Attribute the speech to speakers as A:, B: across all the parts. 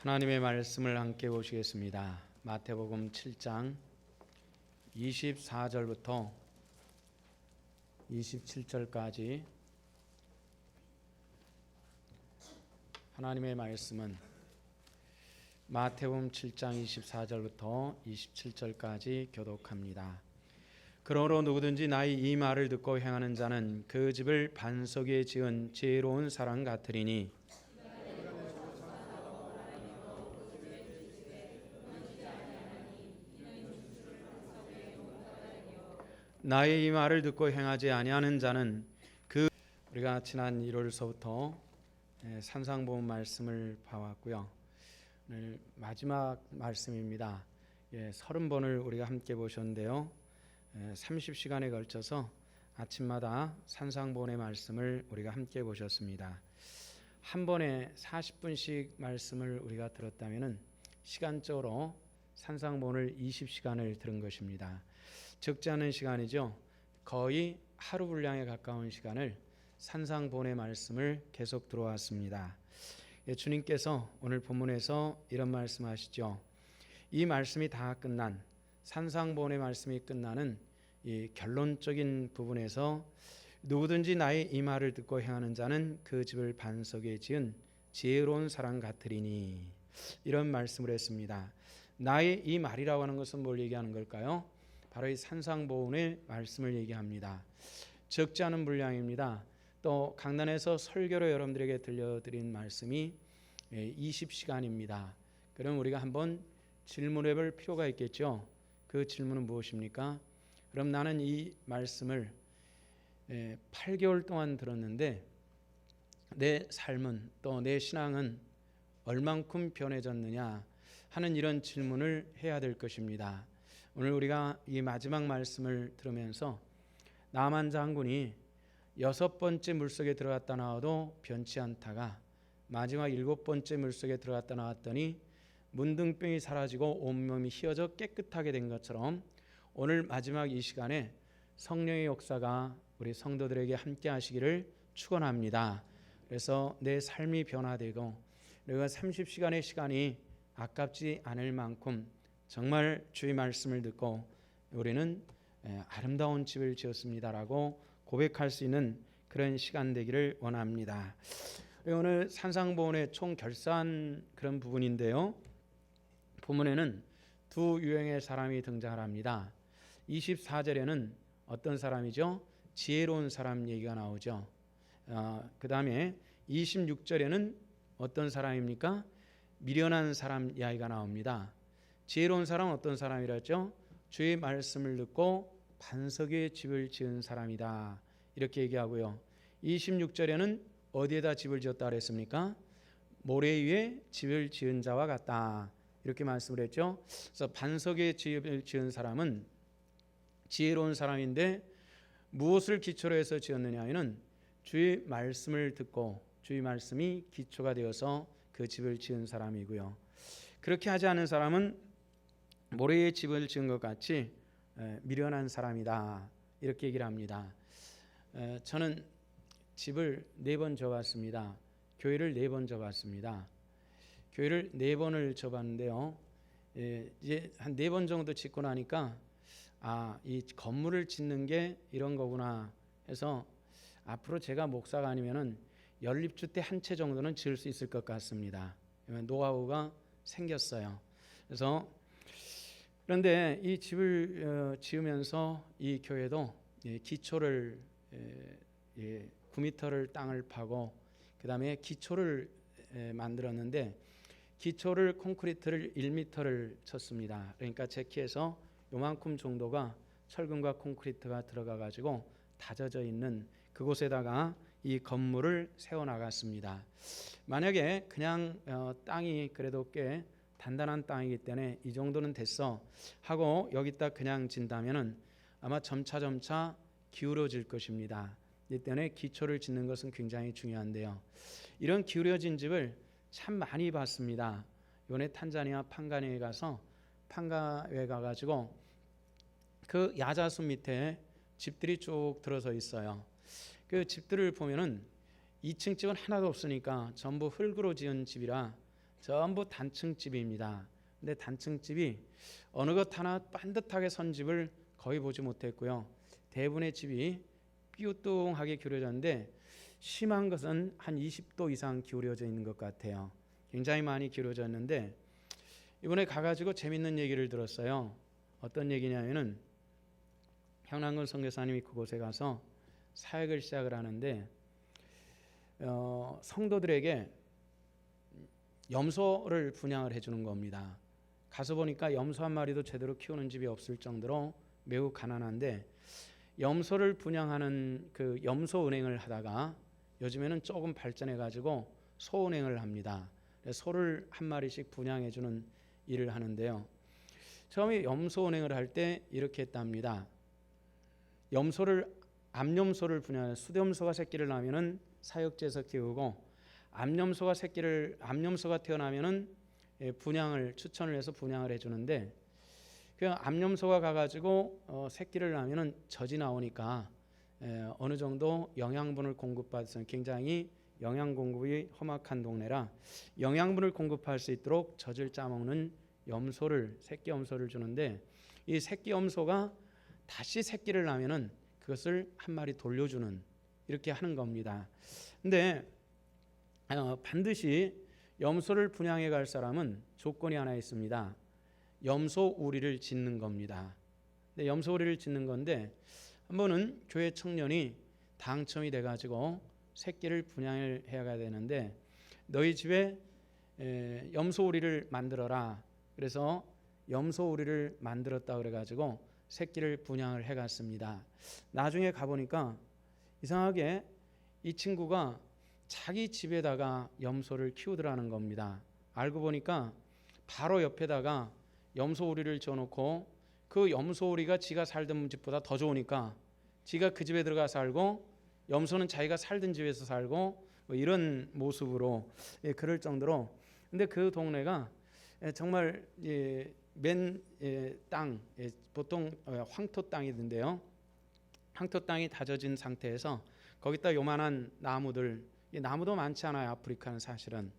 A: 하나님의 말씀을 함께 보시겠습니다. 마태복음 7장 24절부터 27절까지 하나님의 말씀은 마태복음 7장 24절부터 27절까지 교독합니다. 그러므로 누구든지 나의 이 말을 듣고 행하는 자는 그 집을 반석 위에 지은 지혜로운 사람 같으리니 나의 이 말을 듣고 행하지 아니하는 자는 우리가 지난 1월서부터 산상보험 말씀을 봐왔고요. 오늘 마지막 말씀입니다. 30번을 우리가 함께 보셨는데요. 30시간에 걸쳐서 아침마다 산상보험의 말씀을 우리가 함께 보셨습니다. 한 번에 40분씩 말씀을 우리가 들었다면 시간적으로 산상보험을 20시간을 들은 것입니다. 적지 않은 시간이죠. 거의 하루 분량에 가까운 시간을 산상보험의 말씀을 계속 들어왔습니다. 주님께서 오늘 본문에서 이런 말씀하시죠. 이 말씀이 다 끝난 산상보험의 말씀이 끝나는 이 결론적인 부분에서 누구든지 나의 이 말을 듣고 행하는 자는 그 집을 반석 위에 지은 지혜로운 사람 같으리니 이런 말씀을 했습니다. 나의 이 말이라고 하는 것은 뭘 얘기하는 걸까요? 바로 이 산상보험의 말씀을 얘기합니다. 적지 않은 분량입니다. 또 강단에서 설교로 여러분들에게 들려드린 말씀이 20시간입니다. 그럼 우리가 한번 질문해 볼 필요가 있겠죠. 그 질문은 무엇입니까? 그럼 나는 이 말씀을 8개월 동안 들었는데 내 삶은 또 내 신앙은 얼만큼 변해졌느냐 하는 이런 질문을 해야 될 것입니다. 오늘 우리가 이 마지막 말씀을 들으면서 나만 장군이 6번째 물속에 들어갔다 나와도 변치 않다가 마지막 7번째 물속에 들어갔다 나왔더니 문둥병이 사라지고 온몸이 휘어져 깨끗하게 된 것처럼 오늘 마지막 이 시간에 성령의 역사가 우리 성도들에게 함께 하시기를 축원합니다. 그래서 내 삶이 변화되고 내가 30시간의 시간이 아깝지 않을 만큼 정말 주의 말씀을 듣고 우리는 아름다운 집을 지었습니다라고 고백할 수 있는 그런 시간 되기를 원합니다. 오늘 산상보험의 총 결산 그런 부분인데요. 본문에는 두 유형의 사람이 등장을 합니다. 24절에는 어떤 사람이죠? 지혜로운 사람 얘기가 나오죠. 그 다음에 26절에는 어떤 사람입니까? 미련한 사람 이야기가 나옵니다. 지혜로운 사람은 어떤 사람이랬죠? 주의 말씀을 듣고 반석 위에 집을 지은 사람이다 이렇게 얘기하고요. 26절에는 어디에다 집을 지었다 그랬습니까? 모래 위에 집을 지은 자와 같다 이렇게 말씀을 했죠. 그래서 반석 위에 집을 지은 사람은 지혜로운 사람인데 무엇을 기초로 해서 지었느냐 하면 주의 말씀을 듣고 주의 말씀이 기초가 되어서 그 집을 지은 사람이고요. 그렇게 하지 않은 사람은 모래에 집을 지은 것 같이 미련한 사람이다 이렇게 얘기를 합니다. 저는 집을 4번 져봤습니다. 교회를 4번 져봤습니다. 교회를 4번을 져봤는데요. 이제 한 4번 정도 짓고 나니까 이 건물을 짓는 게 이런 거구나 해서 앞으로 제가 목사가 아니면은 연립주 때 한 채 정도는 지을 수 있을 것 같습니다. 노하우가 생겼어요. 그런데 이 집을 지으면서 이 교회도 기초를 9m를 땅을 파고 그 다음에 기초를 만들었는데 기초를 콘크리트를 1m를 쳤습니다. 그러니까 제 키에서 요만큼 정도가 철근과 콘크리트가 들어가 가지고 다져져 있는 그곳에다가 이 건물을 세워나갔습니다. 만약에 그냥 땅이 그래도 꽤 단단한 땅이기 때문에 이 정도는 됐어 하고 여기다 그냥 진다면은 아마 점차 기울어질 것입니다. 이 때문에 기초를 짓는 것은 굉장히 중요한데요. 이런 기울어진 집을 참 많이 봤습니다. 이번에 탄자니아 판가네에 가가지고 그 야자수 밑에 집들이 쭉 들어서 있어요. 그 집들을 보면은 2층 집은 하나도 없으니까 전부 흙으로 지은 집이라 전부 단층집입니다. 근데 단층집이 어느 것 하나 반듯하게 선 집을 거의 보지 못했고요. 대부분의 집이 삐우뚱하게 기울어졌는데 심한 것은 한 20도 이상 기울어져 있는 것 같아요. 굉장히 많이 기울어졌는데 이번에 가가지고 재밌는 얘기를 들었어요. 어떤 얘기냐면은 향남근 선교사님이 그곳에 가서 사역을 시작을 하는데 성도들에게 염소를 분양을 해주는 겁니다. 가서 보니까 염소 한 마리도 제대로 키우는 집이 없을 정도로 매우 가난한데 염소를 분양하는 그 염소 은행을 하다가 요즘에는 조금 발전해 가지고 소 은행을 합니다. 소를 한 마리씩 분양해주는 일을 하는데요. 처음에 염소 은행을 할 때 이렇게 했답니다. 암염소를 분양해 수염소가 새끼를 낳으면은 사육지에서 키우고 암염소가 태어나면은 분양을 추천을 해서 분양을 해주는데 그 암염소가 가가지고 새끼를 낳으면은 젖이 나오니까 어느 정도 영양분을 공급받아서 굉장히 영양 공급이 험악한 동네라 영양분을 공급할 수 있도록 젖을 짜먹는 새끼 염소를 주는데 이 새끼 염소가 다시 새끼를 낳으면은 그것을 한 마리 돌려주는 이렇게 하는 겁니다. 근데 반드시 염소를 분양해 갈 사람은 조건이 하나 있습니다. 염소 우리를 짓는 겁니다. 근데 염소 우리를 짓는 건데 한 번은 교회 청년이 당첨이 돼가지고 새끼를 분양을 해야 되는데 너희 집에 염소 우리를 만들어라. 그래서 염소 우리를 만들었다 그래가지고 새끼를 분양을 해갔습니다. 나중에 가보니까 이상하게 이 친구가 자기 집에다가 염소를 키우더라는 겁니다. 알고 보니까 바로 옆에다가 염소 우리를 지어놓고 그 염소 우리가 지가 살던 집보다 더 좋으니까 지가 그 집에 들어가 살고 염소는 자기가 살던 집에서 살고 뭐 이런 모습으로 그럴 정도로 근데 그 동네가 정말 맨 땅 보통 황토 땅이던데요. 황토 땅이 다져진 상태에서 거기다 요만한 나무들 나무도 많지 않아요. 아프리카는 사실은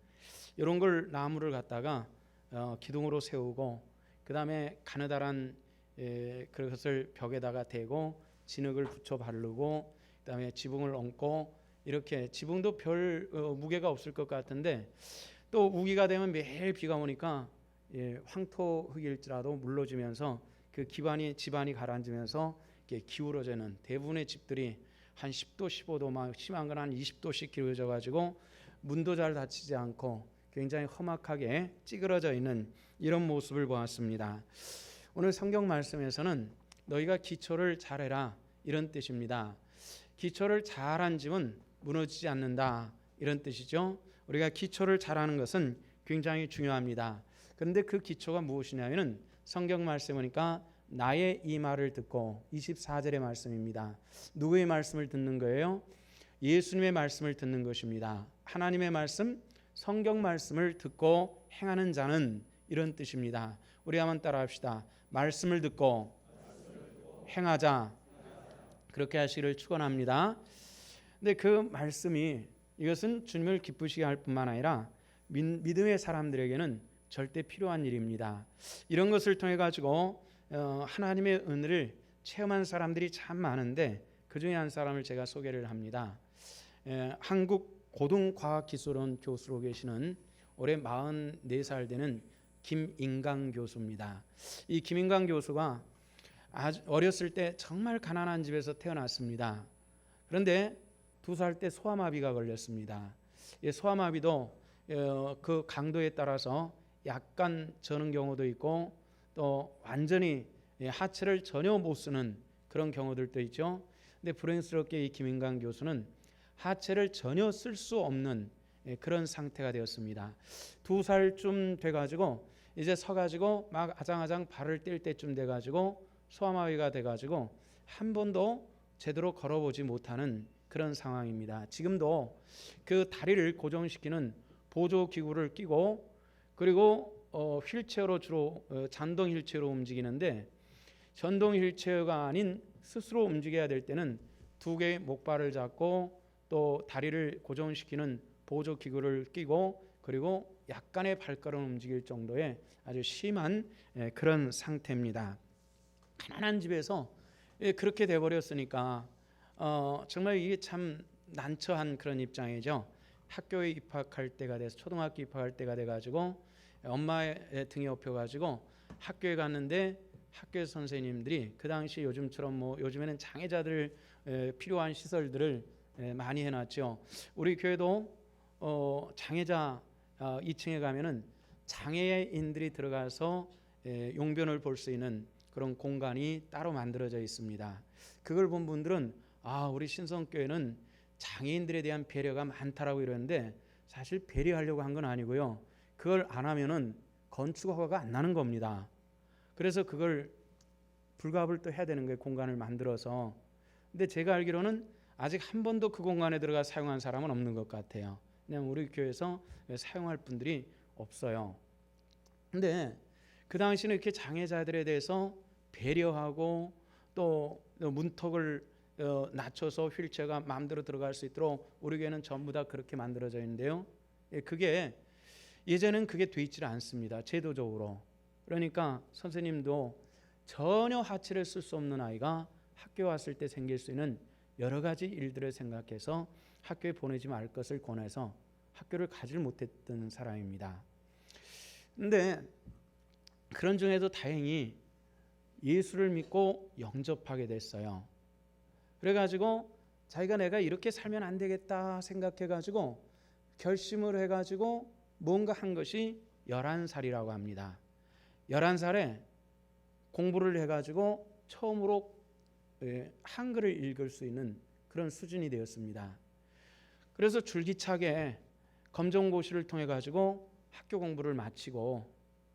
A: 이런 걸 나무를 갖다가 기둥으로 세우고 그 다음에 가느다란 그것을 벽에다가 대고 진흙을 붙여 바르고 그 다음에 지붕을 얹고 이렇게 지붕도 별 무게가 없을 것 같은데 또 우기가 되면 매일 비가 오니까 황토 흙일지라도 물러지면서 그 집안이 가라앉으면서 기울어지는 대부분의 집들이 한 10도 15도 막 심한 건 한 20도씩 기울어져 가지고 문도 잘 닫히지 않고 굉장히 험악하게 찌그러져 있는 이런 모습을 보았습니다. 오늘 성경 말씀에서는 너희가 기초를 잘해라 이런 뜻입니다. 기초를 잘한 집은 무너지지 않는다 이런 뜻이죠. 우리가 기초를 잘하는 것은 굉장히 중요합니다. 그런데 그 기초가 무엇이냐면은 성경 말씀 보니까 나의 이 말을 듣고 24절의 말씀입니다. 누구의 말씀을 듣는 거예요? 예수님의 말씀을 듣는 것입니다. 하나님의 말씀, 성경 말씀을 듣고 행하는 자는 이런 뜻입니다. 우리 한번 따라합시다. 말씀을 듣고 행하자. 그렇게 하시기를 축원합니다. 근데 그 말씀이 이것은 주님을 기쁘시게 할 뿐만 아니라 믿음의 사람들에게는 절대 필요한 일입니다. 이런 것을 통해 가지고 하나님의 은혜를 체험한 사람들이 참 많은데 그 중에 한 사람을 제가 소개를 합니다. 한국 고등과학기술원 교수로 계시는 올해 44살 되는 김인강 교수입니다. 이 김인강 교수가 아주 어렸을 때 정말 가난한 집에서 태어났습니다. 그런데 2살 때 소아마비가 걸렸습니다. 소아마비도 그 강도에 따라서 약간 저는 경우도 있고 또 완전히 하체를 전혀 못 쓰는 그런 경우들도 있죠. 근데 불행스럽게 이 김인강 교수는 하체를 전혀 쓸 수 없는 그런 상태가 되었습니다. 2살쯤 돼가지고 이제 서가지고 막 아장아장 발을 뗄 때쯤 돼가지고 소아마비가 돼가지고 한 번도 제대로 걸어보지 못하는 그런 상황입니다. 지금도 그 다리를 고정시키는 보조기구를 끼고 그리고 휠체어로 주로 전동 휠체어로 움직이는데 전동 휠체어가 아닌 스스로 움직여야 될 때는 2개의 목발을 잡고 또 다리를 고정시키는 보조기구를 끼고 그리고 약간의 발걸음 움직일 정도의 아주 심한 그런 상태입니다. 가난한 집에서 그렇게 돼버렸으니까 정말 이게 참 난처한 그런 입장이죠. 학교에 입학할 때가 돼서 초등학교 입학할 때가 돼가지고 엄마의 등에 업혀가지고 학교에 갔는데 학교 선생님들이 그 당시 요즘처럼 뭐 요즘에는 장애자들 필요한 시설들을 많이 해놨죠. 우리 교회도 장애자 2층에 가면은 장애인들이 들어가서 용변을 볼 수 있는 그런 공간이 따로 만들어져 있습니다. 그걸 본 분들은 우리 신성교회는 장애인들에 대한 배려가 많다라고 이러는데 사실 배려하려고 한 건 아니고요. 그걸 안 하면은 건축 허가가 안 나는 겁니다. 그래서 그걸 불가합을 또 해야 되는 거예요. 공간을 만들어서. 근데 제가 알기로는 아직 한 번도 그 공간에 들어가 사용한 사람은 없는 것 같아요. 왜냐하면 우리 교회에서 사용할 분들이 없어요. 근데 그 당시는 이렇게 장애자들에 대해서 배려하고 또 문턱을 낮춰서 휠체어가 마음대로 들어갈 수 있도록 우리 교회는 전부 다 그렇게 만들어져 있는데요. 그게 예전엔 그게 돼 있지 않습니다. 제도적으로. 그러니까 선생님도 전혀 하체를 쓸 수 없는 아이가 학교 왔을 때 생길 수 있는 여러 가지 일들을 생각해서 학교에 보내지 말 것을 권해서 학교를 가질 못했던 사람입니다. 근데 그런 중에도 다행히 예수를 믿고 영접하게 됐어요. 그래가지고 자기가 내가 이렇게 살면 안 되겠다 생각해가지고 결심을 해가지고 뭔가 한 것이 11살이라고 합니다. 11살에 공부를 해가지고 처음으로 한글을 읽을 수 있는 그런 수준이 되었습니다. 그래서 줄기차게 검정고시를 통해 가지고 학교 공부를 마치고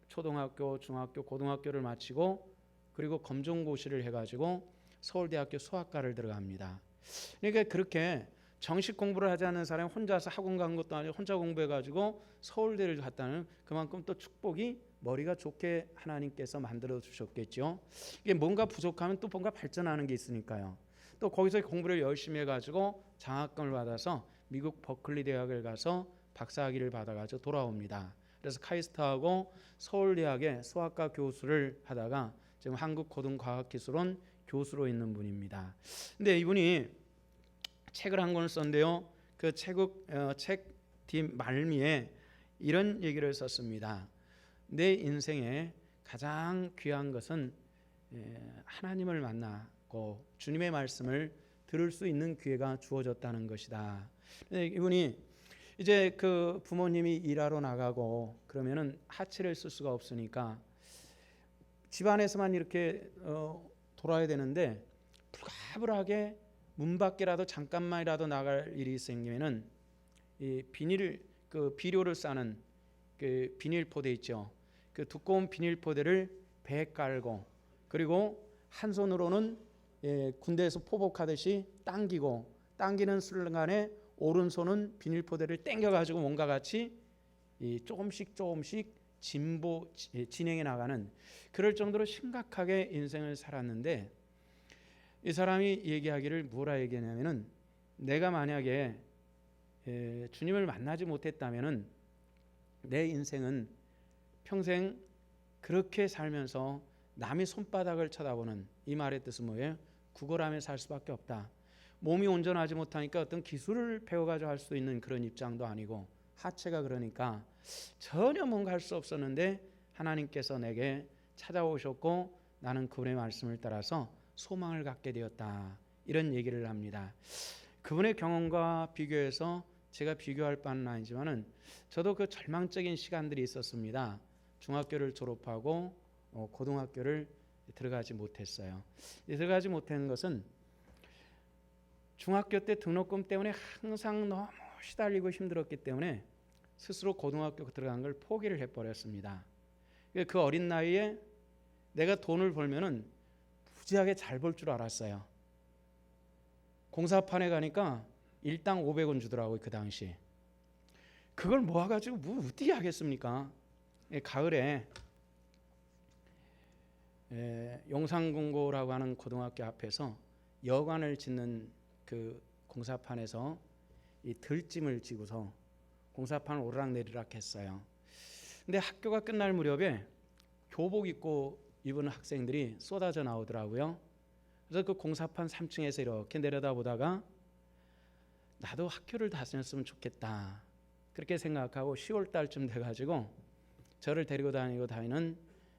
A: 초등학교, 중학교, 고등학교를 마치고 그리고 검정고시를 해가지고 서울대학교 수학과를 들어갑니다. 그러니까 그렇게 정식 공부를 하지 않는 사람이 혼자서 학원 간 것도 아니고 혼자 공부해가지고 서울대를 갔다는 그만큼 또 축복이 머리가 좋게 하나님께서 만들어 주셨겠죠. 이게 뭔가 부족하면 또 뭔가 발전하는 게 있으니까요. 또 거기서 공부를 열심히 해가지고 장학금을 받아서 미국 버클리 대학을 가서 박사학위를 받아가지고 돌아옵니다. 그래서 카이스트하고 서울대학의 수학과 교수를 하다가 지금 한국고등과학기술원 교수로 있는 분입니다. 근데 이분이 책을 한 권을 썼는데요. 그 책 뒷말미에 이런 얘기를 썼습니다. 내 인생에 가장 귀한 것은 하나님을 만나고 주님의 말씀을 들을 수 있는 기회가 주어졌다는 것이다. 이분이 이제 그 부모님이 일하러 나가고 그러면은 하체를 쓸 수가 없으니까 집안에서만 이렇게 돌아야 되는데 불가불하게 문 밖이라도 잠깐만이라도 나갈 일이 생기면은 이 비료를 싸는 그 비닐포대 있죠. 그 두꺼운 비닐포대를 배에 깔고 그리고 한 손으로는 군대에서 포복하듯이 당기는 순간에 오른손은 비닐포대를 당겨가지고 뭔가 같이 조금씩 진행해 나가는 그럴 정도로 심각하게 인생을 살았는데 이 사람이 얘기하기를 뭐라 얘기하냐면은 내가 만약에 주님을 만나지 못했다면은 내 인생은 평생 그렇게 살면서 남의 손바닥을 쳐다보는 이 말의 뜻은 뭐예요? 구걸하며 살 수밖에 없다. 몸이 온전하지 못하니까 어떤 기술을 배워가지고 할 수 있는 그런 입장도 아니고 하체가 그러니까 전혀 뭔가 할 수 없었는데 하나님께서 내게 찾아오셨고 나는 그분의 말씀을 따라서 소망을 갖게 되었다. 이런 얘기를 합니다. 그분의 경험과 비교해서 제가 비교할 바는 아니지만은 저도 그 절망적인 시간들이 있었습니다. 중학교를 졸업하고 고등학교를 들어가지 못했어요. 들어가지 못한 것은 중학교 때 등록금 때문에 항상 너무 시달리고 힘들었기 때문에 스스로 고등학교 들어간 걸 포기를 해버렸습니다. 그 어린 나이에 내가 돈을 벌면은 무지하게 잘 벌 줄 알았어요. 공사판에 가니까 일당 500원 주더라고요. 그 당시. 그걸 모아가지고 뭐 어떻게 하겠습니까? 가을에 용산공고라고 하는 고등학교 앞에서 여관을 짓는 그 공사판에서 이 들짐을 지고서 공사판을 오르락내리락 했어요. 근데 학교가 끝날 무렵에 교복 입고 입은 학생들이 쏟아져 나오더라고요. 그래서 그 공사판 3층에서 이렇게 내려다보다가 나도 학교를 다녔으면 좋겠다 그렇게 생각하고 10월 달쯤 돼가지고 저를 데리고 다니는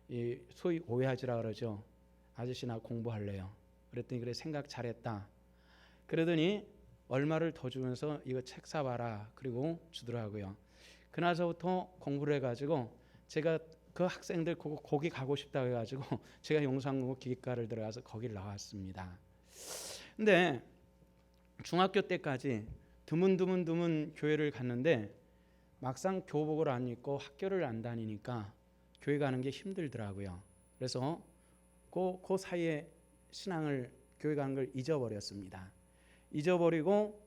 A: 이 소위 오해하지라 그러죠. 아저씨 나 공부할래요. 그랬더니 그래 생각 잘했다. 그러더니 얼마를 더 주면서 이거 책 사봐라 그리고 주더라고요. 그나서부터 공부를 해가지고 제가 그 학생들 거기 가고 싶다 해가지고 제가 용산고 기계과를 들어가서 거길 나왔습니다. 근데 중학교 때까지 드문 교회를 갔는데 막상 교복을 안 입고 학교를 안 다니니까 교회 가는 게 힘들더라고요. 그래서 그 사이에 신앙을 교회 가는 걸 잊어버렸습니다. 잊어버리고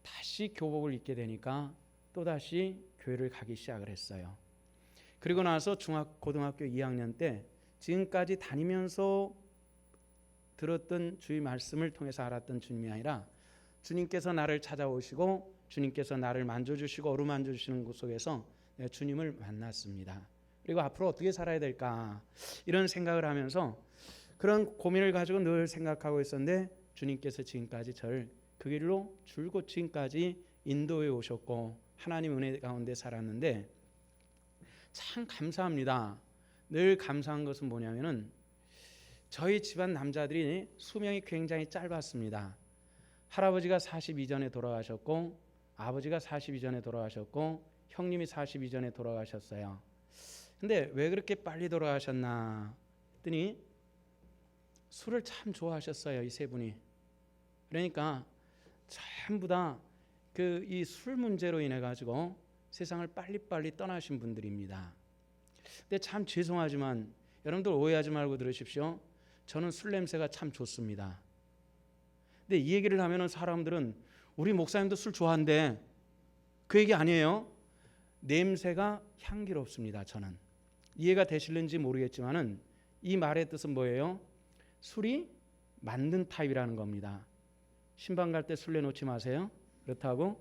A: 다시 교복을 입게 되니까 또다시 교회를 가기 시작을 했어요. 그리고 나서 고등학교 2학년 때 지금까지 다니면서 들었던 주의 말씀을 통해서 알았던 주님이 아니라 주님께서 나를 찾아오시고 주님께서 나를 만져주시고 어루만져 주시는 곳 속에서 내가 주님을 만났습니다. 그리고 앞으로 어떻게 살아야 될까 이런 생각을 하면서 그런 고민을 가지고 늘 생각하고 있었는데 주님께서 지금까지 저를 그 길로 줄곧 지금까지 인도해 오셨고 하나님 은혜 가운데 살았는데 참 감사합니다. 늘 감사한 것은 뭐냐면은 저희 집안 남자들이 수명이 굉장히 짧았습니다. 할아버지가 42 전에 돌아가셨고 아버지가 42 전에 돌아가셨고 형님이 42 전에 돌아가셨어요. 근데 왜 그렇게 빨리 돌아가셨나 했더니 술을 참 좋아하셨어요. 이 세 분이. 그러니까 전부 다 그 이 술 문제로 인해 가지고 세상을 빨리빨리 떠나신 분들입니다. 근데 참 죄송하지만 여러분들 오해하지 말고 들으십시오. 저는 술 냄새가 참 좋습니다. 근데 이 얘기를 하면은 사람들은 우리 목사님도 술 좋아한대. 그 얘기 아니에요. 냄새가 향기롭습니다. 저는 이해가 되실는지 모르겠지만은 이 말의 뜻은 뭐예요? 술이 맞는 타입이라는 겁니다. 신방 갈 때 술 내놓지 마세요. 그렇다고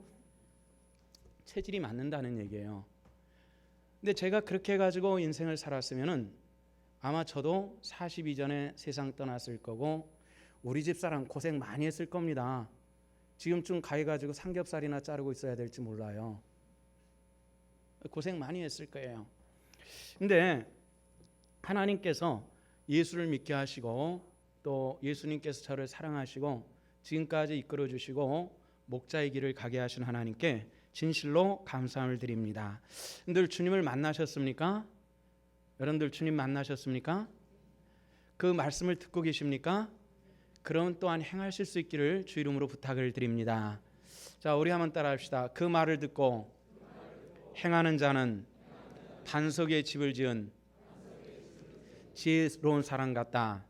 A: 체질이 맞는다는 얘기예요. 근데 제가 그렇게 해가지고 인생을 살았으면은 아마 저도 42 전에 세상 떠났을 거고 우리 집사람 고생 많이 했을 겁니다. 지금쯤 가해가지고 삼겹살이나 자르고 있어야 될지 몰라요. 고생 많이 했을 거예요. 근데 하나님께서 예수를 믿게 하시고 또 예수님께서 저를 사랑하시고 지금까지 이끌어 주시고 목자의 길을 가게 하신 하나님께 진실로 감사함을 드립니다. 여러분들 주님을 만나셨습니까? 여러분들 주님 만나셨습니까? 그 말씀을 듣고 계십니까? 그럼 또한 행하실 수 있기를 주 이름으로 부탁을 드립니다. 자, 우리 한번 따라합시다. 그 말을 듣고 행하는 자는 반석 위에 집을 지은 지혜로운 사람 같다.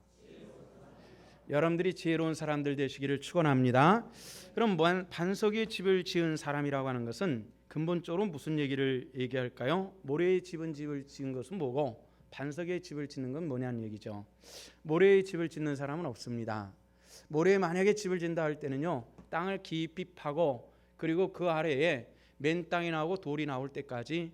A: 여러분들이 지혜로운 사람들 되시기를 축원합니다. 그럼 반석 위에 집을 지은 사람이라고 하는 것은 근본적으로 무슨 얘기를 얘기할까요? 모래의 집을 지은 것은 뭐고 반석 위에 집을 짓는 건 뭐냐는 얘기죠. 모래의 집을 짓는 사람은 없습니다. 모래에 만약에 집을 짓는다 할 때는요, 땅을 깊이 파고 그리고 그 아래에 맨 땅이 나오고 돌이 나올 때까지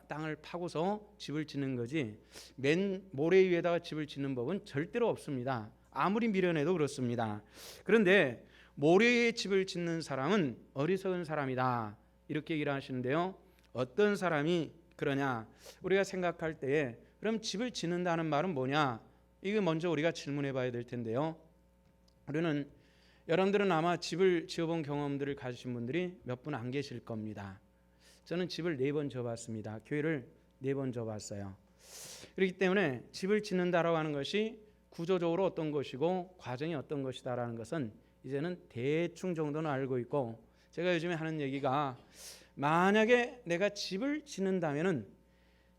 A: 땅을 파고서 집을 짓는 거지 맨 모래 위에다가 집을 짓는 법은 절대로 없습니다. 아무리 미련해도 그렇습니다. 그런데 모래에 집을 짓는 사람은 어리석은 사람이다 이렇게 얘기를 하시는데요. 어떤 사람이 그러냐 우리가 생각할 때에 그럼 집을 짓는다는 말은 뭐냐 이거 먼저 우리가 질문해 봐야 될 텐데요. 여러분들은 아마 집을 지어본 경험들을 가지신 분들이 몇 분 안 계실 겁니다. 저는 집을 4번 지어봤습니다. 교회를 4번 지어봤어요. 그렇기 때문에 집을 짓는다라고 하는 것이 구조적으로 어떤 것이고 과정이 어떤 것이다라는 것은 이제는 대충 정도는 알고 있고 제가 요즘에 하는 얘기가 만약에 내가 집을 짓는다면은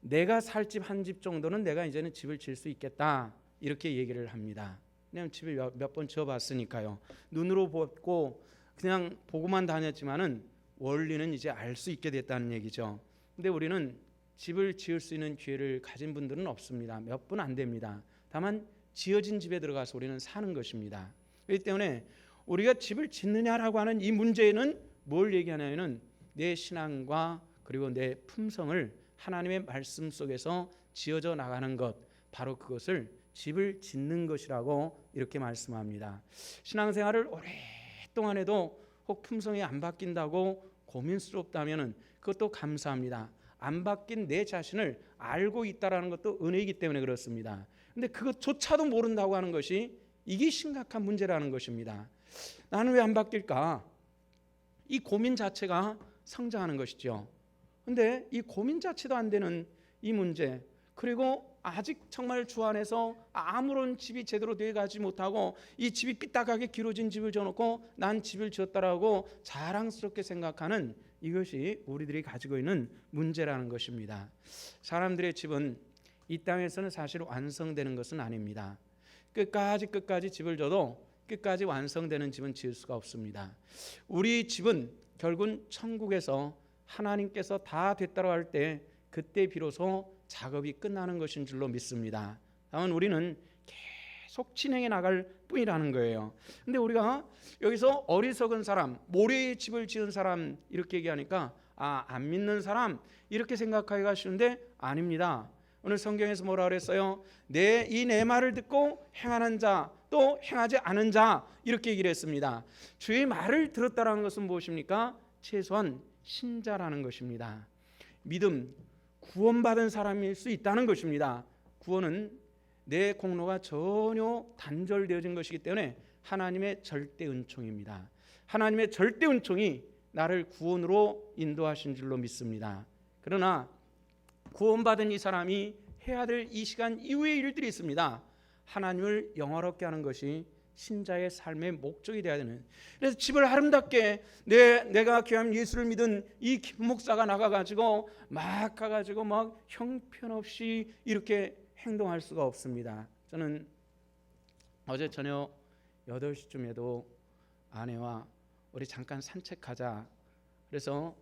A: 내가 살 집 한 집 정도는 내가 이제는 집을 지을 수 있겠다 이렇게 얘기를 합니다. 그냥 집을 몇 번 지어봤으니까요. 눈으로 보고 그냥 보고만 다녔지만은 원리는 이제 알 수 있게 됐다는 얘기죠. 근데 우리는 집을 지을 수 있는 기회를 가진 분들은 없습니다. 몇 분 안 됩니다. 다만 지어진 집에 들어가서 우리는 사는 것입니다. 그렇기 때문에 우리가 집을 짓느냐라고 하는 이 문제는 뭘 얘기하냐면은 내 신앙과 그리고 내 품성을 하나님의 말씀 속에서 지어져 나가는 것, 바로 그것을 집을 짓는 것이라고 이렇게 말씀합니다. 신앙생활을 오랫동안 해도 혹 품성이 안 바뀐다고 고민스럽다면 그것도 감사합니다. 안 바뀐 내 자신을 알고 있다라는 것도 은혜이기 때문에 그렇습니다. 근데 그것조차도 모른다고 하는 것이 이게 심각한 문제라는 것입니다. 나는 왜 안 바뀔까? 이 고민 자체가 성장하는 것이죠. 근데 이 고민 자체도 안 되는 이 문제, 그리고 아직 정말 주 안에서 아무런 집이 제대로 되어가지 못하고 이 집이 삐딱하게 기울어진 집을 지어놓고 난 집을 지었다라고 자랑스럽게 생각하는 이것이 우리들이 가지고 있는 문제라는 것입니다. 사람들의 집은 이 땅에서는 사실 완성되는 것은 아닙니다. 끝까지 집을 져도 끝까지 완성되는 집은 지을 수가 없습니다. 우리 집은 결국은 천국에서 하나님께서 다 됐다고 할 때 그때 비로소 작업이 끝나는 것인 줄로 믿습니다. 다만 우리는 계속 진행해 나갈 뿐이라는 거예요. 근데 우리가 여기서 어리석은 사람, 모래의 집을 지은 사람 이렇게 얘기하니까 안 믿는 사람 이렇게 생각하기가 쉬운데 아닙니다. 오늘 성경에서 뭐라 그랬어요? 내 말을 듣고 행하는 자, 또 행하지 않은 자 이렇게 얘기를 했습니다. 주의 말을 들었다라는 것은 무엇입니까? 최소한 신자라는 것입니다. 믿음, 구원받은 사람일 수 있다는 것입니다. 구원은 내 공로가 전혀 단절되어진 것이기 때문에 하나님의 절대 은총입니다. 하나님의 절대 은총이 나를 구원으로 인도하신 줄로 믿습니다. 그러나 구원받은 이 사람이 해야 될 이 시간 이후의 일들이 있습니다. 하나님을 영화롭게 하는 것이 신자의 삶의 목적이 되어야 되는. 그래서 집을 아름답게 내가 귀한 예수를 믿은 이 김 목사가 나가가지고 막 가가지고 막 형편없이 이렇게 행동할 수가 없습니다. 저는 어제 저녁 8시쯤에도 아내와 우리 잠깐 산책하자. 그래서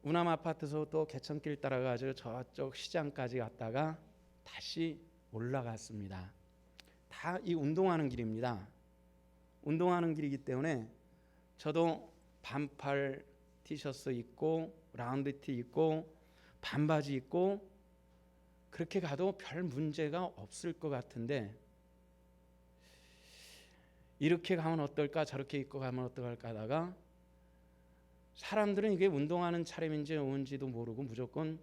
A: 우남 아파트에서 또 개천길 따라가지고 저쪽 시장까지 갔다가 다시 올라갔습니다. 다 이 운동하는 길입니다. 운동하는 길이기 때문에 저도 반팔 티셔츠 입고 라운드 티 입고 반바지 입고 그렇게 가도 별 문제가 없을 것 같은데 이렇게 가면 어떨까 저렇게 입고 가면 어떨까 하다가 사람들은 이게 운동하는 차림인지 뭔지도 모르고 무조건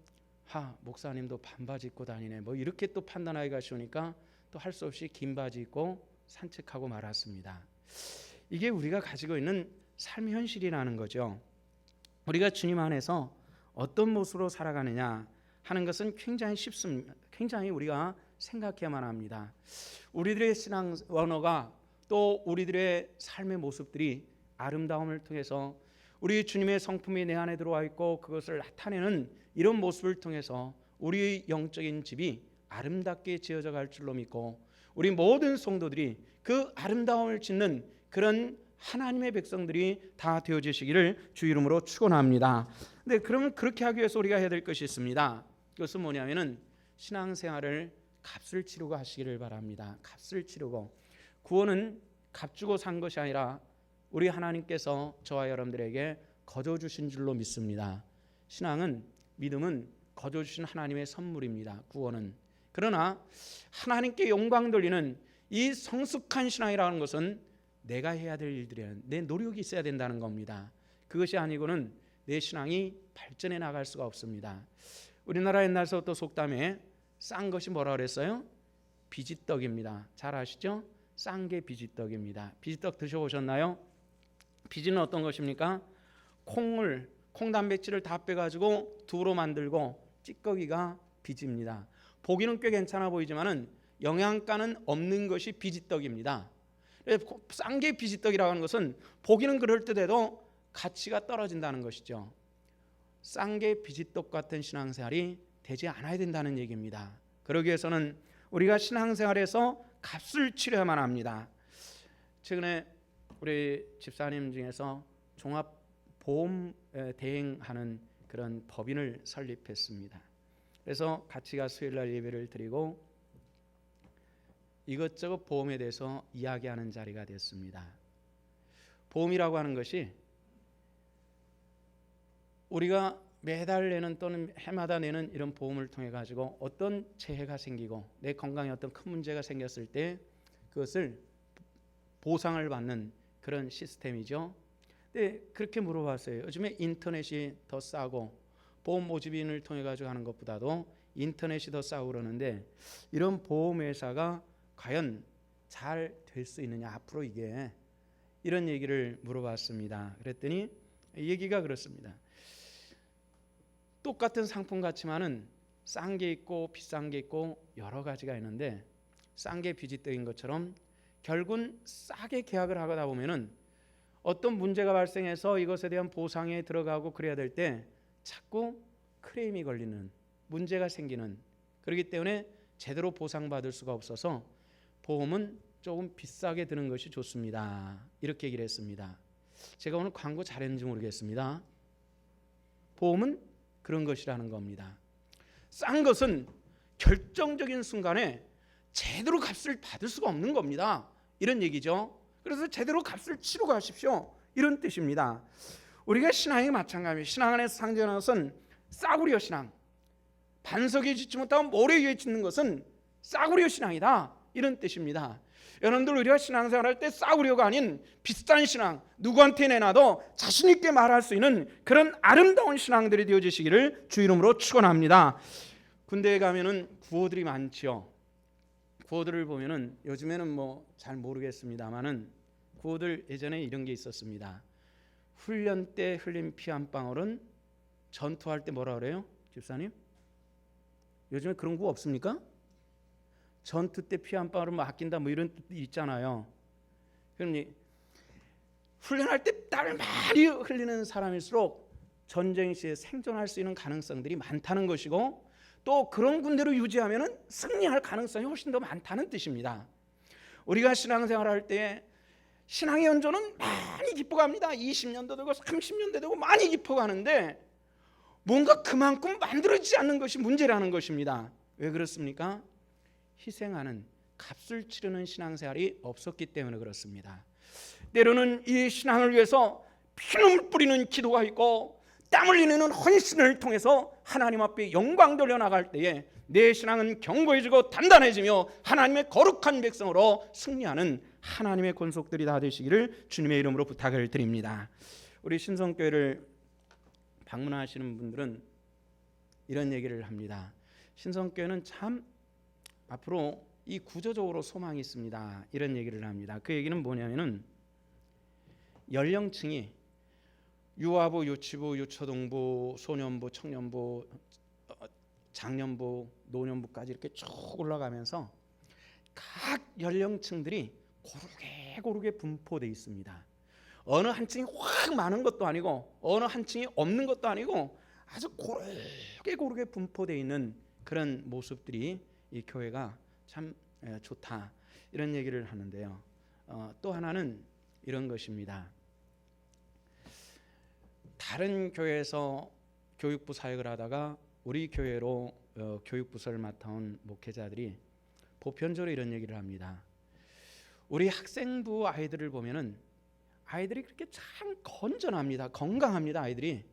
A: 목사님도 반바지 입고 다니네 뭐 이렇게 또 판단하기가 쉬우니까 또 할 수 없이 긴 바지 입고 산책하고 말았습니다. 이게 우리가 가지고 있는 삶의 현실이라는 거죠. 우리가 주님 안에서 어떤 모습으로 살아가느냐 하는 것은 굉장히 쉽습니다. 굉장히 우리가 생각해야만 합니다. 우리들의 신앙 언어가 또 우리들의 삶의 모습들이 아름다움을 통해서 우리 주님의 성품이 내 안에 들어와 있고 그것을 나타내는 이런 모습을 통해서 우리의 영적인 집이 아름답게 지어져 갈 줄로 믿고 우리 모든 성도들이 그 아름다움을 짓는 그런 하나님의 백성들이 다 되어지시기를 주 이름으로 축원합니다. 근데 그러면 그렇게 하기 위해서 우리가 해야 될 것이 있습니다. 그것은 뭐냐면은 신앙생활을 값을 치르고 하시기를 바랍니다. 값을 치르고 구원은 값 주고 산 것이 아니라 우리 하나님께서 저와 여러분들에게 거저 주신 줄로 믿습니다. 신앙은 믿음은 거저 주신 하나님의 선물입니다. 구원은. 그러나 하나님께 영광 돌리는 이 성숙한 신앙이라는 것은 내가 해야 될 일들이에요. 내 노력이 있어야 된다는 겁니다. 그것이 아니고는 내 신앙이 발전해 나갈 수가 없습니다. 우리나라 옛날서부터 속담에 싼 것이 뭐라 그랬어요? 비지떡입니다. 잘 아시죠? 싼 게 비지떡입니다. 비지떡 드셔보셨나요? 비지는 어떤 것입니까? 콩 단백질을 다 빼가지고 두로 만들고 찌꺼기가 비지입니다. 보기는 꽤 괜찮아 보이지만은 영양가는 없는 것이 비지떡입니다. 싼 게 비지떡이라고 하는 것은 보기는 그럴듯해도 가치가 떨어진다는 것이죠. 싼 게 비지떡 같은 신앙생활이 되지 않아야 된다는 얘기입니다. 그러기 위해서는 우리가 신앙생활에서 값을 치러야만 합니다. 최근에 우리 집사님 중에서 종합보험 대행하는 그런 법인을 설립했습니다. 그래서 같이 가 수요일날 예배를 드리고 이것저것 보험에 대해서 이야기하는 자리가 됐습니다. 보험이라고 하는 것이 우리가 매달 내는 또는 해마다 내는 이런 보험을 통해 가지고 어떤 재해가 생기고 내 건강에 어떤 큰 문제가 생겼을 때 그것을 보상을 받는 그런 시스템이죠. 네, 그렇게 물어봤어요. 요즘에 인터넷이 더 싸고 보험 모집인을 통해 가지고 하는 것보다도 인터넷이 더 싸고 그러는데 이런 보험회사가 과연 잘 될 수 있느냐 앞으로 이게 이런 얘기를 물어봤습니다. 그랬더니 얘기가 그렇습니다. 똑같은 상품 같지만은 싼 게 있고 비싼 게 있고 여러 가지가 있는데 싼 게 비지떡인 것처럼 결국은 싸게 계약을 하다 보면은 어떤 문제가 발생해서 이것에 대한 보상에 들어가고 그래야 될 때 자꾸 크레임이 걸리는 문제가 생기는 그렇기 때문에 제대로 보상받을 수가 없어서 보험은 조금 비싸게 드는 것이 좋습니다. 이렇게 얘기를 했습니다. 제가 오늘 광고 잘했는지 모르겠습니다. 보험은 그런 것이라는 겁니다. 싼 것은 결정적인 순간에 제대로 값을 받을 수가 없는 겁니다. 이런 얘기죠. 그래서 제대로 값을 치르고 가십시오. 이런 뜻입니다. 우리가 신앙이 마찬가지입니다. 신앙 안에서 상징하는 것은 싸구려 신앙. 반석에 짓지 못하고 모래 위에 짓는 것은 싸구려 신앙이다. 이런 뜻입니다. 여러분들 우리가 신앙생활할 때 싸구려가 아닌 비싼 신앙, 누구한테 내놔도 자신 있게 말할 수 있는 그런 아름다운 신앙들이 되어지시기를 주 이름으로 축원합니다. 군대에 가면은 구호들이 많지요. 구호들을 보면은 요즘에는 뭐 잘 모르겠습니다만은 구호들 예전에 이런 게 있었습니다. 훈련 때 흘린 피 한 방울은 전투할 때 뭐라 그래요? 집사님? 요즘에 그런 구호 없습니까? 전투 때 피 한 방울을 뭐 아낀다 뭐 이런 뜻이 있잖아요. 그럼 훈련할 때 땀을 많이 흘리는 사람일수록 전쟁 시에 생존할 수 있는 가능성들이 많다는 것이고 또 그런 군대로 유지하면은 승리할 가능성이 훨씬 더 많다는 뜻입니다. 우리가 신앙생활할 때 신앙의 연조는 많이 깊어갑니다. 20년도 되고 30년도 되고 많이 깊어가는데 뭔가 그만큼 만들어지지 않는 것이 문제라는 것입니다. 왜 그렇습니까? 희생하는 값을 치르는 신앙생활이 없었기 때문에 그렇습니다. 때로는 이 신앙을 위해서 피눈물 뿌리는 기도가 있고 땀 흘리는 헌신을 통해서 하나님 앞에 영광 돌려나갈 때에 내 신앙은 견고해지고 단단해지며 하나님의 거룩한 백성으로 승리하는 하나님의 권속들이 다 되시기를 주님의 이름으로 부탁을 드립니다. 우리 신성교회를 방문하시는 분들은 이런 얘기를 합니다. 신성교회는 참 앞으로 이 구조적으로 소망이 있습니다. 이런 얘기를 합니다. 그 얘기는 뭐냐면은 연령층이 유아부, 유치부, 유초등부, 소년부, 청년부, 장년부, 노년부까지 이렇게 쭉 올라가면서 각 연령층들이 고르게 분포되어 있습니다. 어느 한 층이 확 많은 것도 아니고 어느 한 층이 없는 것도 아니고 아주 고르게 분포되어 있는 그런 모습들이 이 교회가 참 좋다 이런 얘기를 하는데요. 또 하나는 이런 것입니다. 다른 교회에서 교육부 사역을 하다가 우리 교회로 교육부서를 맡아온 목회자들이 보편적으로 이런 얘기를 합니다. 우리 학생부 아이들을 보면은 아이들이 그렇게 참 건전합니다. 건강합니다. 아이들이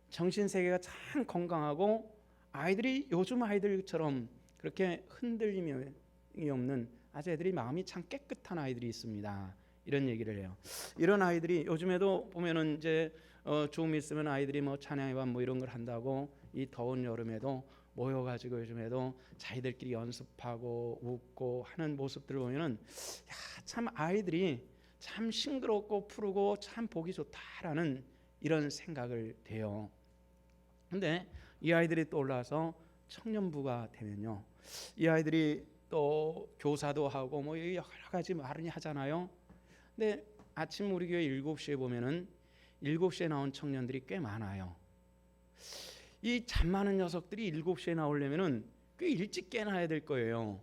A: 정신세계가 참 건강하고 아이들이 요즘 아이들처럼 그렇게 흔들림이 없는 아주 애들이 마음이 참 깨끗한 아이들이 있습니다. 이런 얘기를 해요. 이런 아이들이 요즘에도 보면은 이제 조금 있으면 아이들이 뭐 찬양의 밤 뭐 이런 걸 한다고 이 더운 여름에도 모여가지고 요즘에도 자기들끼리 연습하고 웃고 하는 모습들을 보면은 참 아이들이 참 싱그럽고 푸르고 참 보기 좋다라는 이런 생각을 돼요. 근데 이 아이들이 또 올라와서 청년부가 되면요, 이 아이들이 또 교사도 하고 뭐 여러 가지 말을 하잖아요. 근데 아침 우리 교회 7시에 보면은 7시에 나온 청년들이 꽤 많아요. 이 잠 많은 녀석들이 7시에 나오려면은 꽤 일찍 깨놔야 될 거예요.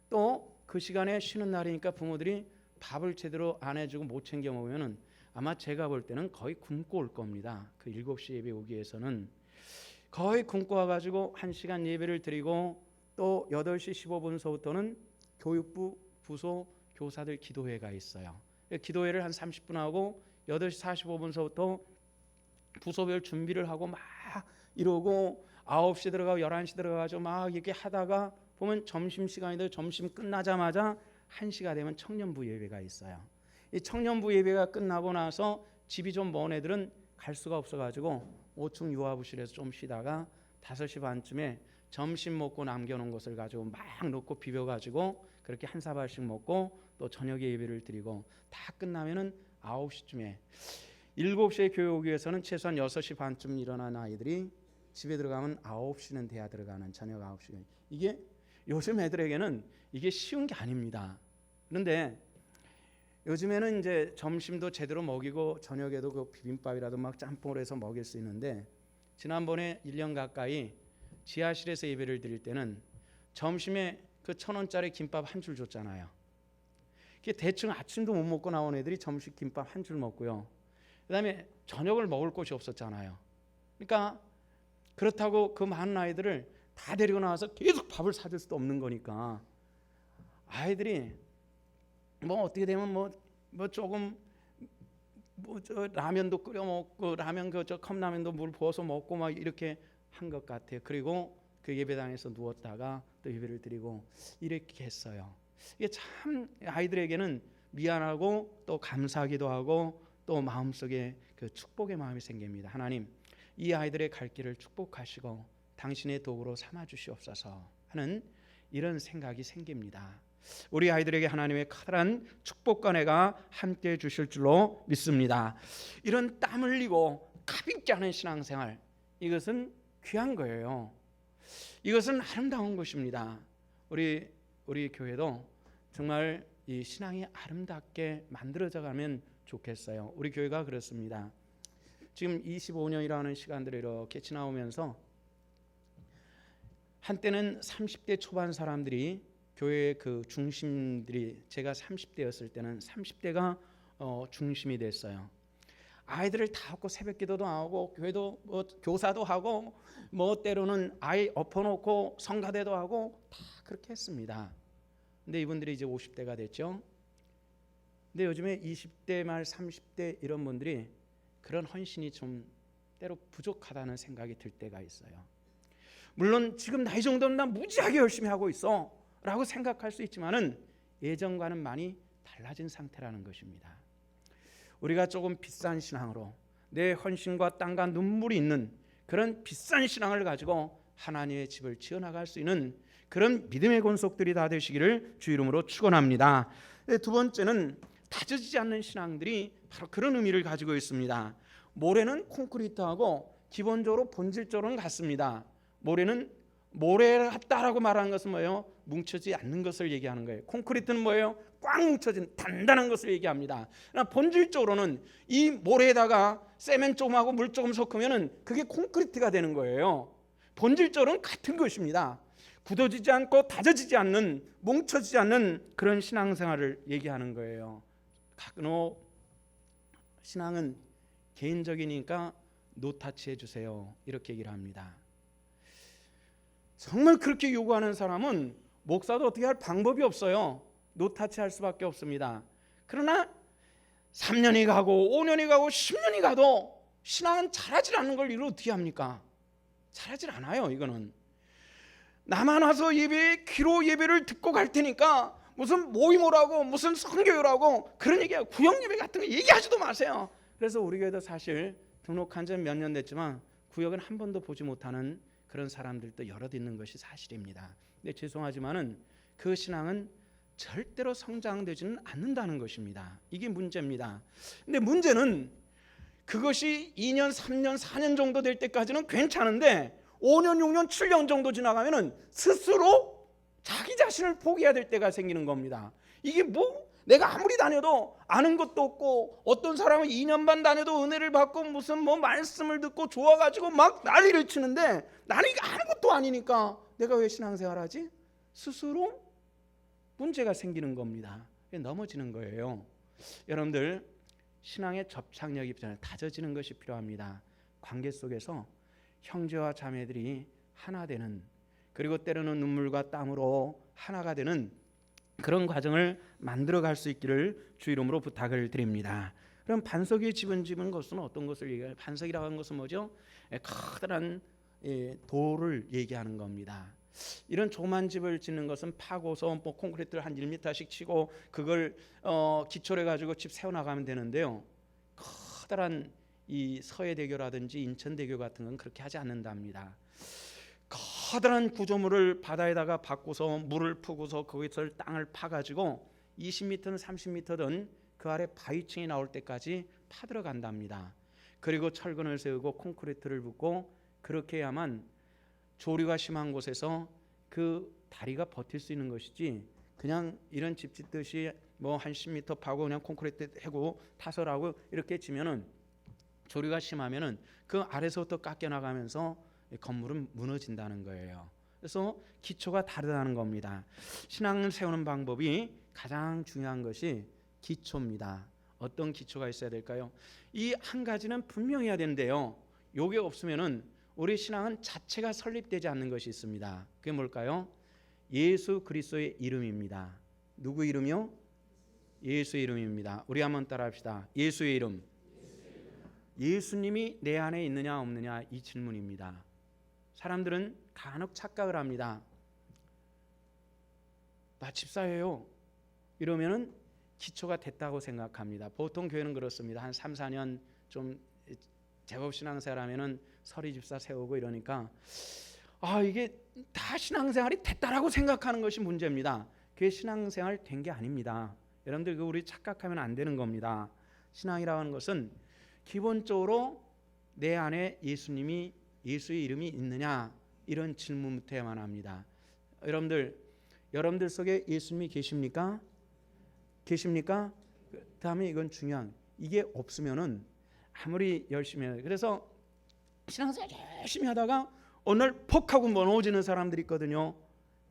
A: 또 그 시간에 쉬는 날이니까 부모들이 밥을 제대로 안 해주고 못 챙겨 먹으면은 아마 제가 볼 때는 거의 굶고 올 겁니다. 그 7시 예배 오기 위해서는 거의 굶고 와가지고 1시간 예배를 드리고 또 8시 15분서부터는 교육부 부소 교사들 기도회가 있어요. 기도회를 한 30분 하고 8시 45분서부터 부서별 준비를 하고 막 막 이러고 9시 들어가고 11시 들어가가지고 막 이렇게 하다가 보면 점심시간인데 점심 끝나자마자 1시가 되면 청년부 예배가 있어요. 이 청년부 예배가 끝나고 나서 집이 좀 먼 애들은 갈 수가 없어가지고 5층 유아부실에서 좀 쉬다가 5시 반쯤에 점심 먹고 남겨놓은 것을 가지고 막 넣고 비벼가지고 그렇게 한 사발씩 먹고 또 저녁에 예배를 드리고 다 끝나면은 9시쯤에 7시에 교회 오기 위해서는 최소한 6시 반쯤 일어난 아이들이 집에 들어가면 9시는 돼야 들어가는 저녁 9시. 이게 요즘 애들에게는 이게 쉬운 게 아닙니다. 그런데 요즘에는 이제 점심도 제대로 먹이고 저녁에도 그 비빔밥이라도 막 짬뽕을 해서 먹일 수 있는데 지난번에 1년 가까이 지하실에서 예배를 드릴 때는 점심에 그 1,000원짜리 김밥 한 줄 줬잖아요. 그게 대충 아침도 못 먹고 나온 애들이 점심 김밥 한 줄 먹고요. 그다음에 저녁을 먹을 곳이 없었잖아요. 그러니까 그렇다고 그 많은 아이들을 다 데리고 나와서 계속 밥을 사줄 수도 없는 거니까 아이들이 뭐 어떻게 되면 뭐 조금 뭐 저 라면도 끓여 먹고 라면 그 저 컵라면도 물 부어서 먹고 막 이렇게 한 것 같아요. 그리고 그 예배당에서 누웠다가 또 예배를 드리고 이렇게 했어요. 이게 참 아이들에게는 미안하고 또 감사하기도 하고 또 마음속에 그 축복의 마음이 생깁니다. 하나님, 이 아이들의 갈 길을 축복하시고 당신의 도구로 삼아 주시옵소서 하는 이런 생각이 생깁니다. 우리 아이들에게 하나님의 커다란 축복과 은혜가 함께해 주실 줄로 믿습니다. 이런 땀 흘리고 가볍게 하는 신앙생활, 이것은 귀한 거예요. 이것은 아름다운 것입니다. 우리 교회도 정말 이 신앙이 아름답게 만들어져 가면 좋겠어요. 우리 교회가 그렇습니다. 지금 25년이라는 시간들이 이렇게 지나오면서 한때는 30대 초반 사람들이 교회의 그 중심들이, 제가 30대였을 때는 30대가 중심이 됐어요. 아이들을 다 얻고 새벽기도도 하고 교회도 뭐 교사도 하고 뭐 때로는 아이 엎어놓고 성가대도 하고 다 그렇게 했습니다. 근데 이분들이 이제 50대가 됐죠. 근데 요즘에 20대 말 30대 이런 분들이 그런 헌신이 좀 때로 부족하다는 생각이 들 때가 있어요. 물론 지금 나이 정도는 나 무지하게 열심히 하고 있어 라고 생각할 수 있지만은 예전과는 많이 달라진 상태라는 것입니다. 우리가 조금 비싼 신앙으로 내 헌신과 땀과 눈물이 있는 그런 비싼 신앙을 가지고 하나님의 집을 지어나갈 수 있는 그런 믿음의 권속들이 다 되시기를 주 이름으로 축원합니다. 두 번째는 다져지지 않는 신앙들이 바로 그런 의미를 가지고 있습니다. 모래는 콘크리트하고 기본적으로 본질적으로는 같습니다. 모래는 모래 같다라고 말하는 것은 뭐예요? 뭉쳐지지 않는 것을 얘기하는 거예요. 콘크리트는 뭐예요? 꽉 뭉쳐진 단단한 것을 얘기합니다. 그러나 본질적으로는 이 모래에다가 세멘 조금하고 물 조금 섞으면은 그게 콘크리트가 되는 거예요. 본질적으로는 같은 것입니다. 굳어지지 않고 다져지지 않는, 뭉쳐지지 않는 그런 신앙생활을 얘기하는 거예요. 신앙은 개인적이니까 노타치 해주세요, 이렇게 얘기를 합니다. 정말 그렇게 요구하는 사람은 목사도 어떻게 할 방법이 없어요. 노타치 할 수밖에 없습니다. 그러나 3년이 가고 5년이 가고 10년이 가도 신앙은 자라질 않는 걸 이걸 어떻게 합니까? 자라질 않아요. 이거는 나만 와서 귀로 예배를 듣고 갈 테니까 무슨 모임오라고 무슨 선교요라고 그런 얘기야, 구역 예배 같은 거 얘기하지도 마세요. 그래서 우리 교회도 사실 등록한 지 몇 년 됐지만 구역은 한 번도 보지 못하는 그런 사람들도 여럿 있는 것이 사실입니다. 근데 죄송하지만은 그 신앙은 절대로 성장되지는 않는다는 것입니다. 이게 문제입니다. 근데 문제는 그것이 2년, 3년, 4년 정도 될 때까지는 괜찮은데 5년, 6년, 7년 정도 지나가면은 스스로 자기 자신을 포기해야 될 때가 생기는 겁니다. 이게 뭐 내가 아무리 다녀도 아는 것도 없고, 어떤 사람은 2년 반 다녀도 은혜를 받고 무슨 뭐 말씀을 듣고 좋아가지고 막 난리를 치는데 나는 이게 아무것도 아니니까 내가 왜 신앙생활하지? 스스로 문제가 생기는 겁니다. 넘어지는 거예요. 여러분들, 신앙의 접착력이 필요해요. 다져지는 것이 필요합니다. 관계 속에서 형제와 자매들이 하나 되는, 그리고 때로는 눈물과 땀으로 하나가 되는 그런 과정을 만들어갈 수 있기를 주 이름으로 부탁을 드립니다. 그럼 반석 위에 집은 것은 어떤 것을 얘기해요? 반석이라고 하는 것은 뭐죠? 커다란 돌을 얘기하는 겁니다. 이런 조그만 집을 짓는 것은 파고서 뭐 콘크리트를 한 1m씩 치고 그걸 기초로 해가지고 집 세워나가면 되는데요. 커다란 이 서해대교라든지 인천대교 같은 건 그렇게 하지 않는답니다. 커다란 구조물을 바다에다가 받고서 물을 푸고서 거기서 땅을 파가지고 20m든 30m든 그 아래 바위층이 나올 때까지 파들어간답니다. 그리고 철근을 세우고 콘크리트를 붓고 그렇게 해야만 조류가 심한 곳에서 그 다리가 버틸 수 있는 것이지, 그냥 이런 집 짓듯이 뭐 한 10m 파고 그냥 콘크리트 해고 타설하고 이렇게 지면은 조류가 심하면은 그 아래서부터 깎여 나가면서 건물은 무너진다는 거예요. 그래서 기초가 다르다는 겁니다. 신앙을 세우는 방법이 가장 중요한 것이 기초입니다. 어떤 기초가 있어야 될까요? 이 한 가지는 분명해야 되는데요. 요게 없으면은 우리 신앙은 자체가 설립되지 않는 것이 있습니다. 그게 뭘까요? 예수 그리스도의 이름입니다. 누구 이름이요? 예수의 이름입니다. 우리 한번 따라합시다. 예수의 이름. 예수님이 내 안에 있느냐 없느냐, 이 질문입니다. 사람들은 간혹 착각을 합니다. 나 집사예요 이러면은 기초가 됐다고 생각합니다. 보통 교회는 그렇습니다. 한 3, 4년 좀 제법 신앙생활하면은 서리 집사 세우고 이러니까 이게 다 신앙생활이 됐다라고 생각하는 것이 문제입니다. 그게 신앙생활 된 게 아닙니다. 여러분들 우리 착각하면 안 되는 겁니다. 신앙이라고 하는 것은 기본적으로 내 안에 예수님이, 예수의 이름이 있느냐, 이런 질문부터 해야만 합니다. 여러분들 속에 예수님이 계십니까? 계십니까? 다음에 이건 중요한, 이게 없으면은 아무리 열심히 해요. 그래서 신앙생활 열심히 하다가 어느 날 퍽 하고 무너지는 사람들이 있거든요.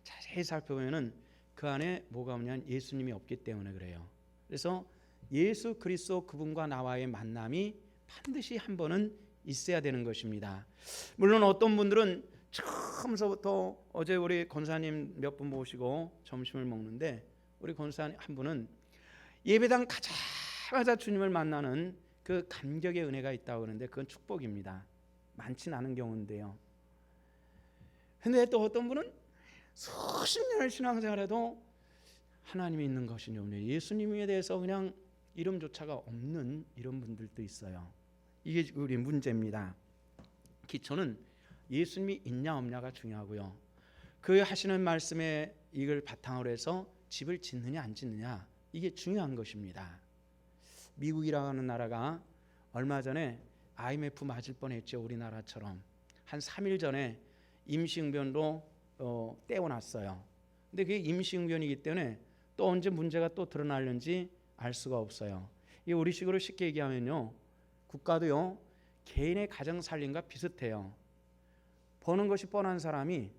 A: 자세히 살펴보면은 그 안에 뭐가 없냐면 예수님이 없기 때문에 그래요. 그래서 예수 그리스도 그분과 나와의 만남이 반드시 한 번은 있어야 되는 것입니다. 물론 어떤 분들은 처음서부터, 어제 우리 권사님 몇 분 모시고 점심을 먹는데 우리 권사님 한 분은 예배당 가자마자 주님을 만나는 그 감격의 은혜가 있다고 그러는데 그건 축복입니다. 많지는 않은 경우인데요. 근데 또 어떤 분은 수십 년을 신앙생활해도 하나님이 있는 것이냐 없느냐, 예수님에 대해서 그냥 이름조차가 없는 이런 분들도 있어요. 이게 우리 문제입니다. 기초는 예수님이 있냐 없냐가 중요하고요. 그 하시는 말씀에 이걸 바탕으로 해서 집을 짓느냐 안 짓느냐, 이게 중요한 것입니다. 미국이라고 하는 나라가 얼마 전에 IMF 맞을 뻔했죠. 우리나라처럼 한 3일 전에 임시응변으로 떼어놨어요. 근데 그게 임시응변이기 때문에 또 언제 문제가 또 드러날는지 알 수가 없어요. 이 우리식으로 쉽게 얘기하면요, 국가도요 개인의 가정 살림과 비슷해요. 버는 것이 뻔한 사람이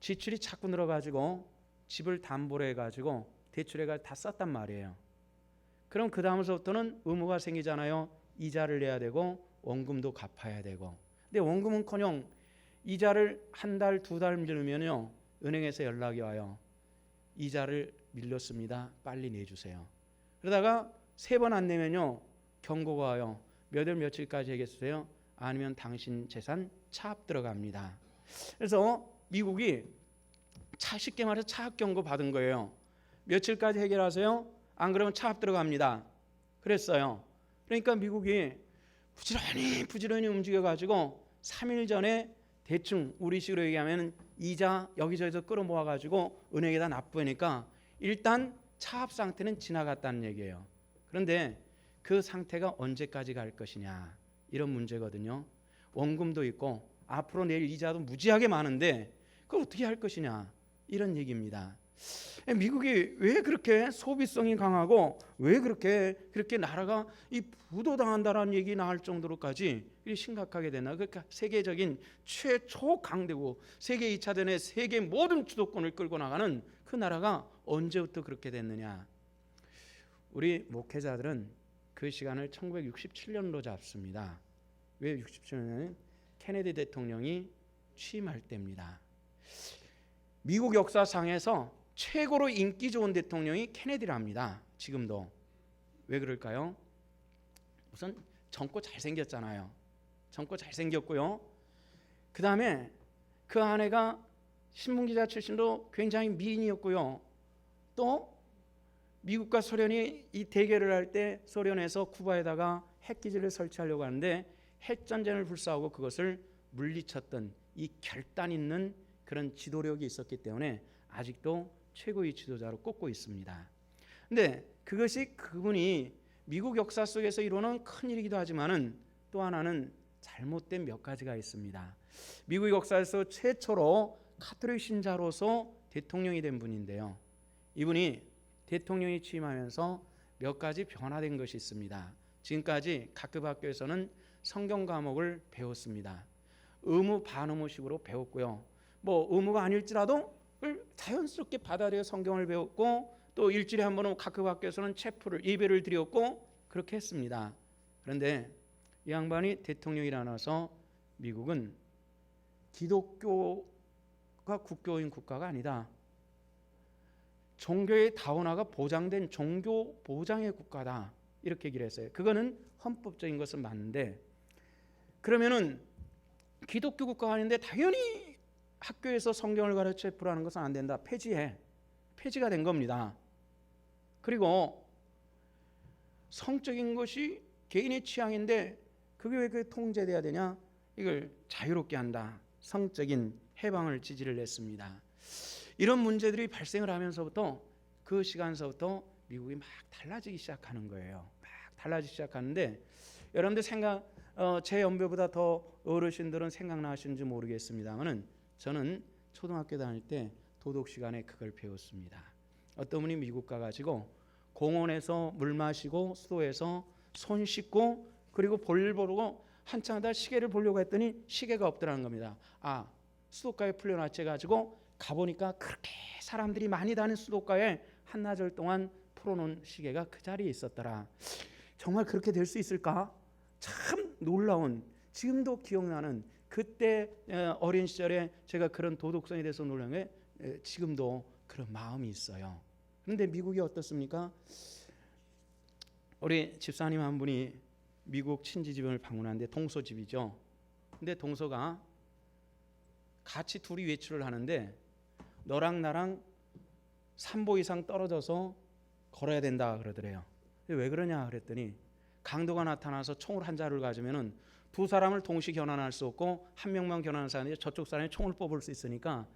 A: 지출이 자꾸 늘어가지고 집을 담보로 해가지고 대출해가 다 썼단 말이에요. 그럼 그 다음서부터는 의무가 생기잖아요. 이자를 내야 되고 원금도 갚아야 되고. 근데 원금은커녕 이자를 한 달, 두 달 밀면요, 은행에서 연락이 와요. 이자를 밀렸습니다. 빨리 내주세요. 그러다가 3번 안 내면요, 경고가 와요. 몇 월 며칠까지 해겠어요? 아니면 당신 재산 차압 들어갑니다. 그래서 미국이 쉽게 말해서 차압 경고 받은 거예요. 며칠까지 해결하세요? 안 그러면 차압 들어갑니다. 그랬어요. 그러니까 미국이 부지런히 움직여가지고 3일 전에 대충 우리식으로 얘기하면 이자 여기저기서 끌어모아가지고 은행에다 납부하니까 일단 차압 상태는 지나갔다는 얘기예요. 그런데 그 상태가 언제까지 갈 것이냐, 이런 문제거든요. 원금도 있고 앞으로 낼 이자도 무지하게 많은데 그걸 어떻게 할 것이냐, 이런 얘기입니다. 미국이 왜 그렇게 소비성이 강하고 왜 그렇게 나라가 이 부도당한다라는 얘기 나올 정도로까지 심각하게 되나? 그러니까 세계적인 최초 강대국, 세계 2차 대전에 세계 모든 주도권을 끌고 나가는 그 나라가 언제부터 그렇게 됐느냐? 우리 목회자들은 그 시간을 1967년으로 잡습니다. 왜 67년은 케네디 대통령이 취임할 때입니다. 미국 역사상에서 최고로 인기 좋은 대통령이 케네디랍니다. 지금도. 왜 그럴까요? 우선 젊고 잘생겼잖아요. 젊고 잘생겼고요. 그 다음에 그 아내가 신문기자 출신도 굉장히 미인이었고요. 또 미국과 소련이 이 대결을 할 때 소련에서 쿠바에다가 핵기지를 설치하려고 하는데 핵전쟁을 불사하고 그것을 물리쳤던 이 결단 있는 그런 지도력이 있었기 때문에 아직도 최고의 지도자로 꼽고 있습니다. 근데 그것이 그분이 미국 역사 속에서 이루는 큰 일이기도 하지만은 또 하나는 잘못된 몇 가지가 있습니다. 미국 역사에서 최초로 카톨릭 신자로서 대통령이 된 분인데요. 이분이 대통령이 취임하면서 몇 가지 변화된 것이 있습니다. 지금까지 각급 학교에서는 성경 과목을 배웠습니다. 의무 반의무식으로 배웠고요. 뭐 의무가 아닐지라도 자연스럽게 받아들여 성경을 배웠고 또 일주일에 한 번은 각급 학교에서는 체프를 예배를 드렸고 그렇게 했습니다. 그런데 이 양반이 대통령이 일어나서 미국은 기독교가 국교인 국가가 아니다. 종교의 다원화가 보장된 종교 보장의 국가다. 이렇게 얘기를 했어요. 그거는 헌법적인 것은 맞는데 그러면은 기독교 국가가 아닌데 당연히 학교에서 성경을 가르쳐 풀하는 것은 안 된다. 폐지해. 폐지가 된 겁니다. 그리고 성적인 것이 개인의 취향인데 그게 왜 그 통제돼야 되냐? 이걸 자유롭게 한다. 성적인 해방을 지지를 했습니다. 이런 문제들이 발생을 하면서부터 그 시간서부터 미국이 막 달라지기 시작하는 거예요. 막 달라지기 시작하는데 여러분들 제 연배보다 더 어르신들은 생각나시는지 모르겠습니다만은 저는 초등학교 다닐 때 도덕 시간에 그걸 배웠습니다. 어떤 분이 미국 가가지고 공원에서 물 마시고 수도에서 손 씻고 그리고 볼일 보고 한참 하다 시계를 보려고 했더니 시계가 없더라는 겁니다. 아, 수도가에 풀려놨지 해가지고 가보니까 그렇게 사람들이 많이 다니는 수도가에 한나절 동안 풀어놓은 시계가 그 자리에 있었더라. 정말 그렇게 될 수 있을까? 참 놀라운, 지금도 기억나는 그때 어린 시절에 제가 그런 도덕성에 대해서 놀란 게 지금도 그런 마음이 있어요. 그런데 미국이 어떻습니까? 우리 집사님 한 분이 미국 친지집을 방문하는데 동서집이죠. 근데 동서가 같이 둘이 외출을 하는데 너랑 나랑 3보 이상 떨어져서 걸어야 된다 그러더래요. 왜 그러냐 그랬더니 강도가 나타나서 총을 한 자를 가지면은 두 사람을 동시 겨난할 수 없고 한 명만 겨난한 사람이 저쪽 사람이 총을 뽑을 수 있으니까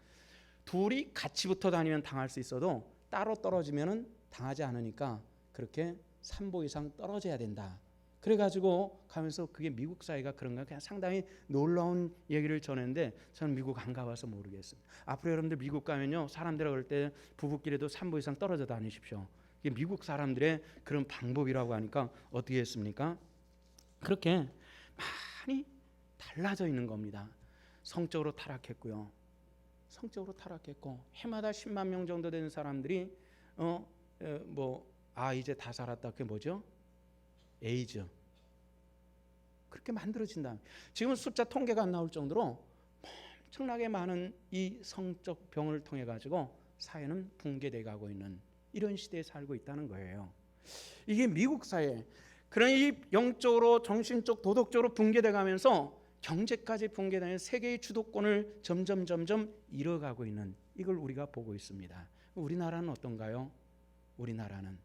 A: 둘이 같이 붙어 다니면 당할 수 있어도 따로 떨어지면은 당하지 않으니까 그렇게 3보 이상 떨어져야 된다. 그래가지고 가면서 그게 미국 사회가 그런가 그냥 상당히 놀라운 얘기를 전했는데 저는 미국 안 가봐서 모르겠습니다. 앞으로 여러분들 미국 가면요 사람들하고 그럴 때 부부끼리도 3보 이상 떨어져 다니십시오. 이게 미국 사람들의 그런 방법이라고 하니까 어떻게 했습니까? 그렇게 많이 달라져 있는 겁니다. 성적으로 타락했고요. 성적으로 타락했고 해마다 10만 명 정도 되는 사람들이 이제 다 살았다. 그게 뭐죠? 에이즈. 그렇게 만들어진다. 지금 숫자 통계가 안 나올 정도로 엄청나게 많은 이 성적 병을 통해 가지고 사회는 붕괴돼 가고 있는 이런 시대에 살고 있다는 거예요. 이게 미국 사회. 그러니 영적으로 정신적 도덕적으로 붕괴돼 가면서 경제까지 붕괴되는 세계의 주도권을 점점 잃어가고 있는 이걸 우리가 보고 있습니다. 우리나라는 어떤가요? 우리나라는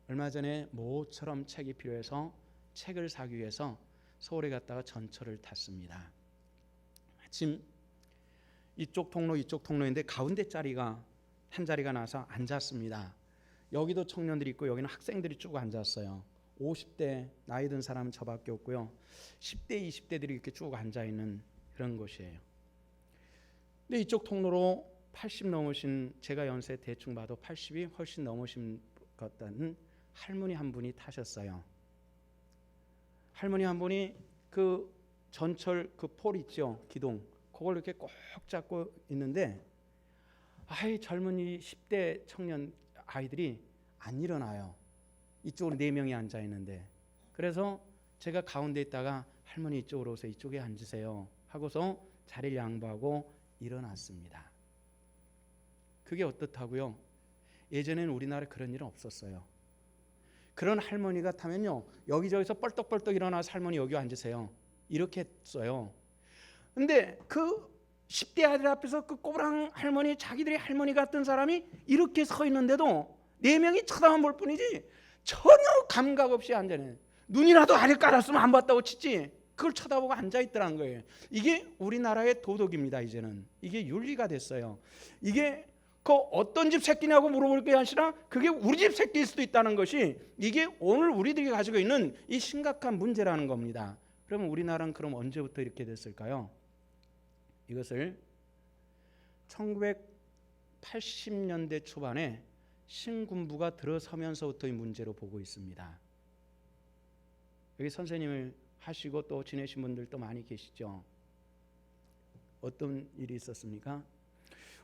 A: 얼마 전에 모처럼 책이 필요해서 책을 사기 위해서 서울에 갔다가 전철을 탔습니다. 마침 이쪽 통로인데 가운데 자리가 한 자리가 나서 앉았습니다. 여기도 청년들이 있고 여기는 학생들이 쭉 앉았어요. 50대 나이 든 사람은 저밖에 없고요. 10대 20대들이 이렇게 쭉 앉아있는 그런 곳이에요. 근데 이쪽 통로로 80 넘으신, 제가 연세 대충 봐도 80이 훨씬 넘으신 것 같다는 할머니 한 분이 타셨어요. 할머니 한 분이 그 전철 그 폴 있죠, 기둥, 그걸 이렇게 꼭 잡고 있는데 젊은이 10대 청년 아이들이 안 일어나요. 이쪽으로 4명이 앉아 있는데, 그래서 제가 가운데 있다가 할머니 이쪽으로 오세요, 이쪽에 앉으세요 하고서 자리를 양보하고 일어났습니다. 그게 어떻다고요? 예전에는 우리나라에 그런 일은 없었어요. 그런 할머니 같으면요, 여기저기서 뻘떡뻘떡 일어나서 할머니 여기 앉으세요, 이렇게 했어요. 근데 그 10대 아들 앞에서 그 꼬부랑 할머니, 자기들의 할머니 같은 사람이 이렇게 서 있는데도 4명이 쳐다만 볼 뿐이지 전혀 감각 없이 앉아있는, 눈이라도 아래 깔았으면 안 봤다고 치지 그걸 쳐다보고 앉아있더라는 거예요. 이게 우리나라의 도덕입니다. 이제는 이게 윤리가 됐어요. 이게 그 어떤 집 새끼냐고 물어볼 게 아니라 그게 우리 집 새끼일 수도 있다는 것이, 이게 오늘 우리들이 가지고 있는 이 심각한 문제라는 겁니다. 그러면 우리나라는 그럼 언제부터 이렇게 됐을까요? 이것을 1980년대 초반에 신군부가 들어서면서부터 이 문제로 보고 있습니다. 여기 선생님을 하시고 또 지내신 분들도 많이 계시죠. 어떤 일이 있었습니까?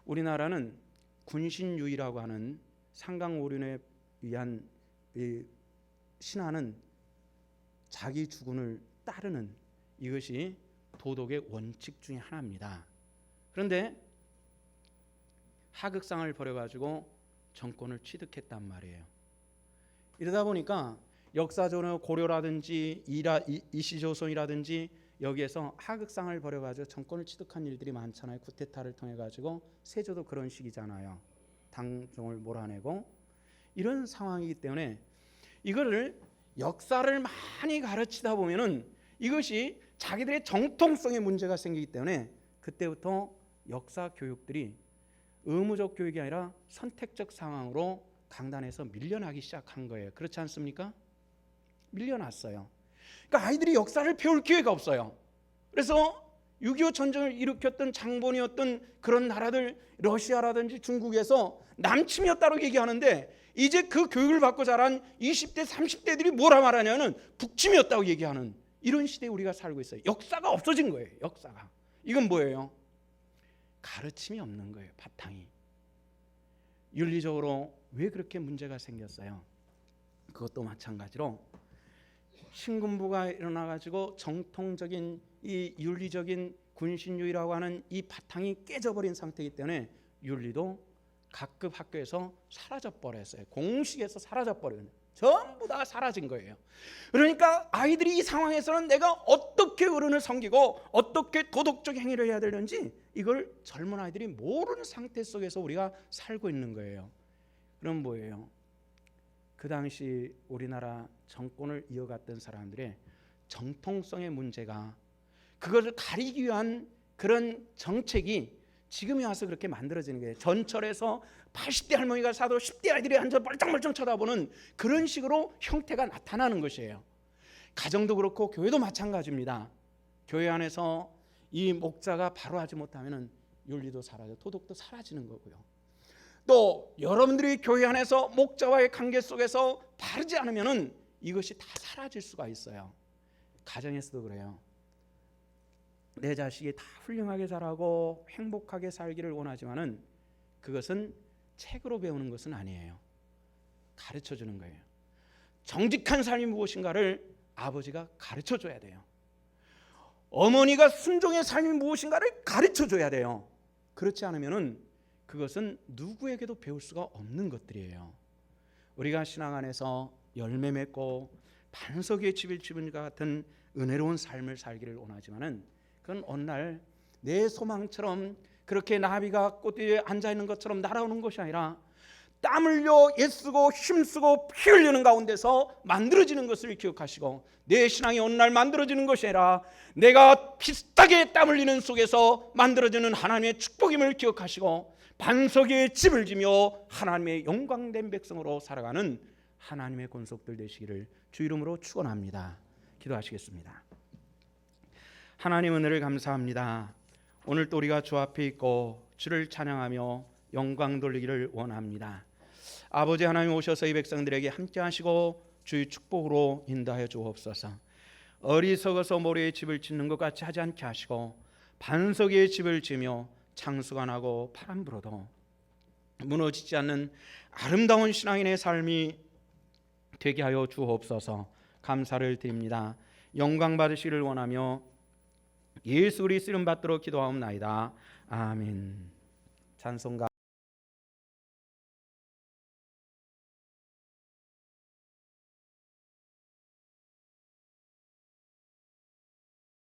A: 우리나라는 군신유의라고 하는 상강오륜에 의한 신하는 자기 주군을 따르는, 이것이 도덕의 원칙 중에 하나입니다. 그런데 하극상을 벌여가지고 정권을 취득했단 말이에요. 이러다 보니까 역사적으로 고려라든지 이시조선이라든지 여기에서 하극상을 벌여가지고 정권을 취득한 일들이 많잖아요. 쿠데타를 통해 가지고 세조도 그런 식이잖아요. 당종을 몰아내고 이런 상황이기 때문에 이거를 역사를 많이 가르치다 보면은 이것이 자기들의 정통성에 문제가 생기기 때문에 그때부터 역사 교육들이 의무적 교육이 아니라 선택적 상황으로 강단에서 밀려나기 시작한 거예요. 그렇지 않습니까? 밀려났어요. 그러니까 아이들이 역사를 배울 기회가 없어요. 그래서 6.25 전쟁을 일으켰던 장본이었던 그런 나라들, 러시아라든지 중국에서 남침이었다고 얘기하는데 이제 그 교육을 받고 자란 20대 30대들이 뭐라 말하냐면 북침이었다고 얘기하는 이런 시대에 우리가 살고 있어요. 역사가 없어진 거예요. 역사가. 이건 뭐예요? 가르침이 없는 거예요. 바탕이. 윤리적으로 왜 그렇게 문제가 생겼어요? 그것도 마찬가지로 신군부가 일어나가지고 정통적인 이 윤리적인 군신유의라고 하는 이 바탕이 깨져버린 상태이기 때문에 윤리도 각급 학교에서 사라져버렸어요. 공식에서 사라져버려요. 전부 다 사라진 거예요. 그러니까 아이들이 이 상황에서는 내가 어떻게 어른을 섬기고 어떻게 도덕적 행위를 해야 되는지 이걸 젊은 아이들이 모르는 상태 속에서 우리가 살고 있는 거예요. 그럼 뭐예요? 그 당시 우리나라 정권을 이어갔던 사람들의 정통성의 문제가, 그것을 가리기 위한 그런 정책이 지금에 와서 그렇게 만들어지는 거예요. 전철에서 80대 할머니가 사도 10대 아이들이 앉아 멀쩡멀쩡 쳐다보는 그런 식으로 형태가 나타나는 것이에요. 가정도 그렇고 교회도 마찬가지입니다. 교회 안에서 이 목자가 바로 하지 못하면 윤리도 사라져, 도덕도 사라지는 거고요. 또 여러분들이 교회 안에서 목자와의 관계 속에서 바르지 않으면 이것이 다 사라질 수가 있어요. 가정에서도 그래요. 내 자식이 다 훌륭하게 자라고 행복하게 살기를 원하지만은 그것은 책으로 배우는 것은 아니에요. 가르쳐주는 거예요. 정직한 삶이 무엇인가를 아버지가 가르쳐줘야 돼요. 어머니가 순종의 삶이 무엇인가를 가르쳐줘야 돼요. 그렇지 않으면은 그것은 누구에게도 배울 수가 없는 것들이에요. 우리가 신앙 안에서 열매 맺고 반석 위에 집을 지은 것 같은 은혜로운 삶을 살기를 원하지만은 그건 어느 날 내 소망처럼 그렇게 나비가 꽃 위에 앉아 있는 것처럼 날아오는 것이 아니라 땀 흘려 애쓰고 힘쓰고 피 흘리는 가운데서 만들어지는 것을 기억하시고, 내 신앙이 어느 날 만들어지는 것이 아니라 내가 비슷하게 땀 흘리는 속에서 만들어지는 하나님의 축복임을 기억하시고 반석 위에 집을 지며 하나님의 영광된 백성으로 살아가는 하나님의 권속들 되시기를 주 이름으로 축원합니다. 기도하시겠습니다. 하나님 은혜를 감사합니다. 오늘 또 우리가 주 앞에 있고 주를 찬양하며 영광 돌리기를 원합니다. 아버지 하나님 오셔서 이 백성들에게 함께 하시고 주의 축복으로 인도하여 주옵소서. 어리석어서 모래에 집을 짓는 것 같이 하지 않게 하시고 반석 위에 집을 지며 창수가 나고 바람 불어도 무너지지 않는 아름다운 신앙인의 삶이 되게 하여 주옵소서. 감사를 드립니다. 영광 받으시기를 원하며 예수 그리스도 이름 받들어 기도하옵나이다. 아멘. 찬송가